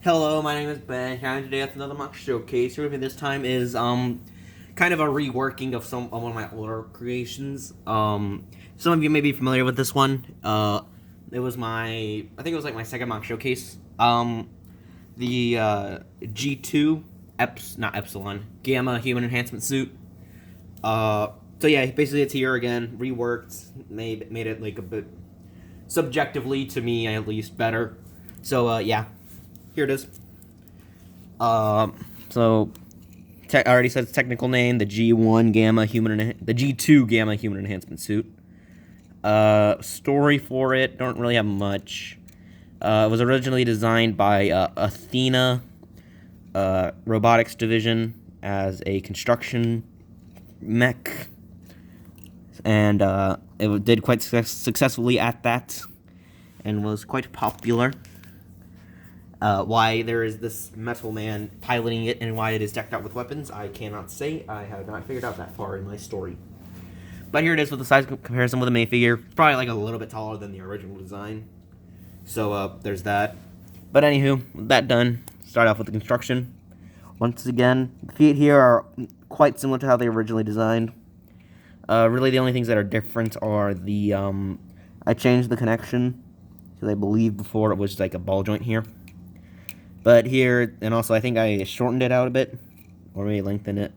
Hello, my name is Ben. Here today with another MOC showcase. Here with me this time is kind of a reworking of some of one of my older creations. Some of you may be familiar with this one. It was I think it was like my second MOC showcase. The G-2 not Epsilon Gamma Human Enhancement Suit. So yeah, basically it's here again, reworked, made it like a bit subjectively to me at least better. So yeah. Here it is. So I already said its technical name, the G1 Gamma the G2 Gamma Human Enhancement Suit. Story for it, don't really have much. It was originally designed by Athena Robotics Division as a construction mech, and it did quite successfully at that, and was quite popular. Why there is this metal man piloting it and why it is decked out with weapons, I cannot say. I have not figured out that far in my story. But here it is with the size comparison with the main figure. Probably like a little bit taller than the original design. So there's that. But anywho, with that done, start off with the construction. Once again, the feet here are quite similar to how they originally designed. Really the only things that are different are the, I changed the connection, because I believe before it was like a ball joint here. But here, and also I think I shortened it out a bit, or maybe lengthened it.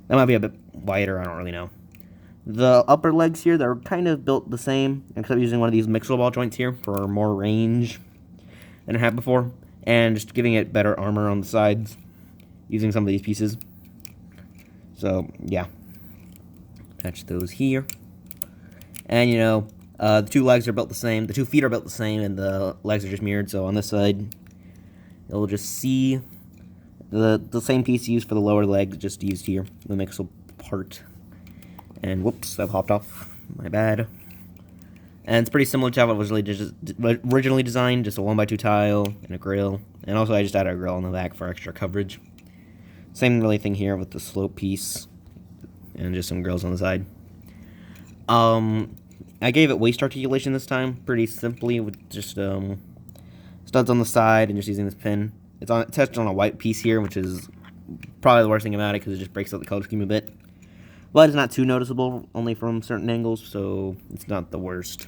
That might be a bit wider, I don't really know. The upper legs here, they're kind of built the same, except using one of these mixable ball joints here for more range than I had before. And just giving it better armor on the sides, using some of these pieces. So, yeah. Attach those here. And, the two legs are built the same, the 2 feet are built the same, and the legs are just mirrored. So on this side, you'll just see the same piece used for the lower legs, just used here, the mixable part. And whoops, I've hopped off. My bad. And it's pretty similar to how it was originally designed, just a 1x2 tile and a grill. And also I just added a grill on the back for extra coverage. Same really thing here with the slope piece and just some grills on the side. I gave it waist articulation this time, pretty simply, with just studs on the side and just using this pin. It's attached on a white piece here, which is probably the worst thing about it because it just breaks up the color scheme a bit. But it's not too noticeable, only from certain angles, so it's not the worst.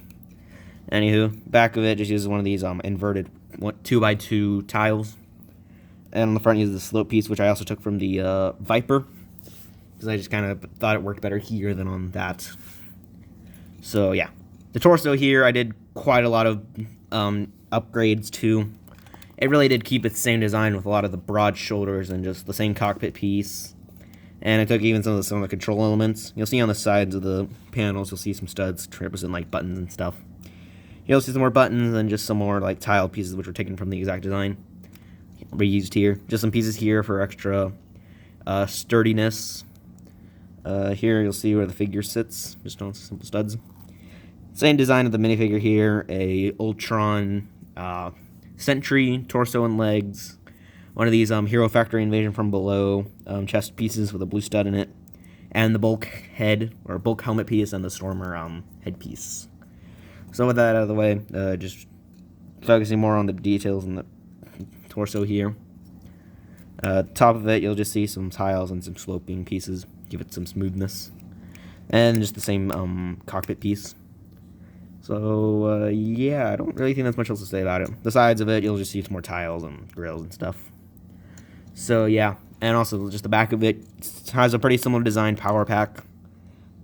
Anywho, back of it just uses one of these inverted 2x2 tiles. And on the front uses the slope piece, which I also took from the Viper, because I just kind of thought it worked better here than on that. So yeah, the torso here I did quite a lot of upgrades to. It really did keep its same design with a lot of the broad shoulders and just the same cockpit piece. And I took even some of the control elements. You'll see on the sides of the panels, you'll see some studs representing like buttons and stuff. You'll see some more buttons and just some more like tile pieces which were taken from the exact design. Reused here. Just some pieces here for extra sturdiness. Here you'll see where the figure sits, just on simple studs. Same design of the minifigure here, a Ultron Sentry, torso and legs. One of these Hero Factory Invasion from Below chest pieces with a blue stud in it. And the bulk head, or bulk helmet piece, and the Stormer headpiece. So with that out of the way, just focusing more on the details in the torso here. Top of it, you'll just see some tiles and some sloping pieces, give it some smoothness. And just the same cockpit piece. So, yeah, I don't really think there's much else to say about it. The sides of it, you'll just see some more tiles and grills and stuff. So, yeah. And also, just the back of it has a pretty similar design power pack.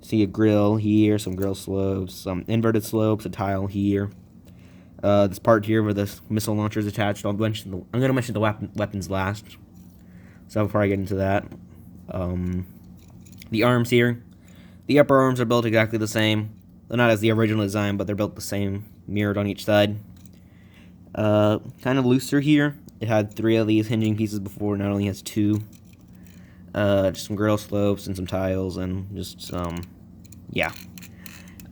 See a grill here, some grill slopes, some inverted slopes, a tile here. This part here where the missile launcher is attached, I'm going to mention the weapons last. So before I get into that, the arms here. The upper arms are built exactly the same. They're not as the original design, but they're built the same, mirrored on each side. Kind of looser here. It had 3 of these hinging pieces before, now it only has 2. Just some grill slopes and some tiles and just yeah.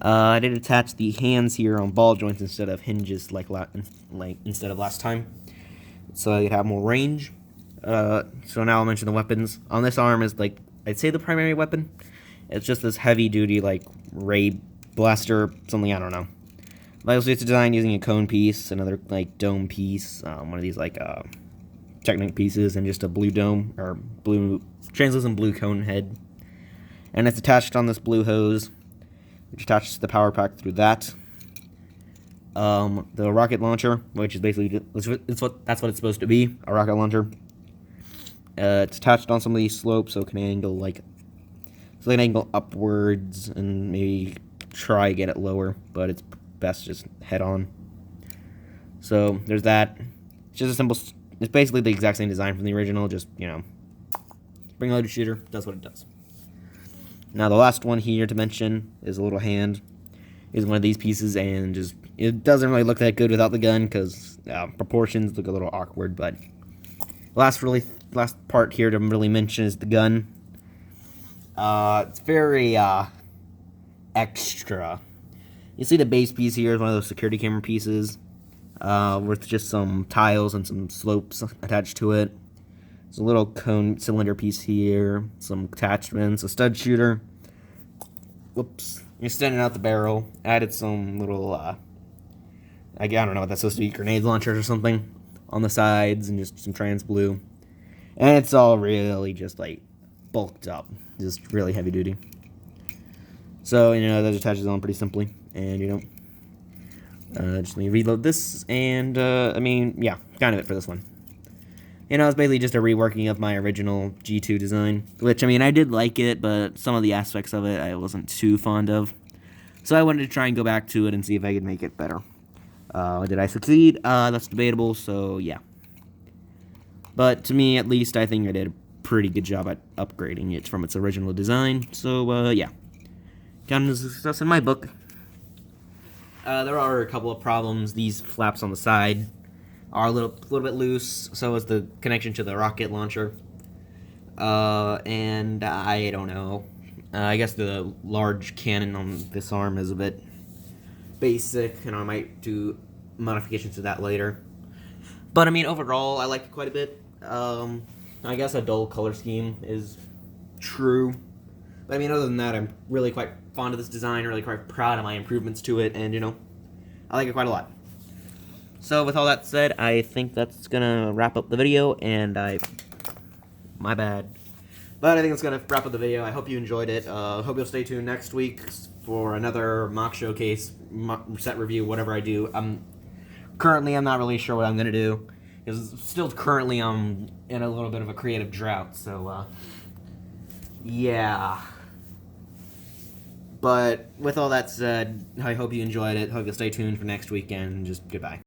I did attach the hands here on ball joints instead of hinges like instead of last time, so I could have more range. So now I'll mention the weapons. On this arm is like I'd say the primary weapon. It's just this heavy duty like ray blaster something, I don't know. It's designed using a cone piece, another like dome piece, one of these like Technic pieces and just a blue dome, or translucent blue cone head. And it's attached on this blue hose, which attaches to the power pack through that. The rocket launcher, which is basically, that's what it's supposed to be, a rocket launcher. It's attached on some of these slopes, so it can angle upwards and maybe try to get it lower, but it's best just head on. So there's that. It's just a simple. It's basically the exact same design from the original. Just spring loaded shooter does what it does. Now the last one here to mention is a little hand. Is one of these pieces, and just it doesn't really look that good without the gun because proportions look a little awkward. But last part here to really mention is the gun. It's very extra. You see the base piece here is one of those security camera pieces with just some tiles and some slopes attached to it. There's a little cone cylinder piece here, some attachments, a stud shooter. Whoops. You're extending out the barrel. Added some little, I don't know what that's supposed to be, grenade launchers or something on the sides, and just some trans blue. And it's all really just like bulked up, just really heavy duty. So, that attaches on pretty simply. And, just let me reload this, and, yeah, kind of it for this one. It's basically just a reworking of my original G-2 design, which, I did like it, but some of the aspects of it I wasn't too fond of. So I wanted to try and go back to it and see if I could make it better. Did I succeed? That's debatable, so yeah. But to me, at least, I think I did a pretty good job at upgrading it from its original design, so, yeah. Counted as a success in my book. There are a couple of problems. These flaps on the side are a little bit loose, so is the connection to the rocket launcher. And I don't know. I guess the large cannon on this arm is a bit basic, and I might do modifications to that later. But, overall, I like it quite a bit. I guess a dull color scheme is true. But, other than that, I'm really quite fond of this design, really quite proud of my improvements to it, and, I like it quite a lot. So, with all that said, I think that's gonna wrap up the video, and my bad. But I think it's gonna wrap up the video. I hope you enjoyed it. Hope you'll stay tuned next week for another MOC showcase, set review, whatever I do. Currently, I'm not really sure what I'm gonna do. Because still currently I'm in a little bit of a creative drought, so, yeah. But with all that said, I hope you enjoyed it. Hope you'll stay tuned for next weekend. Just goodbye.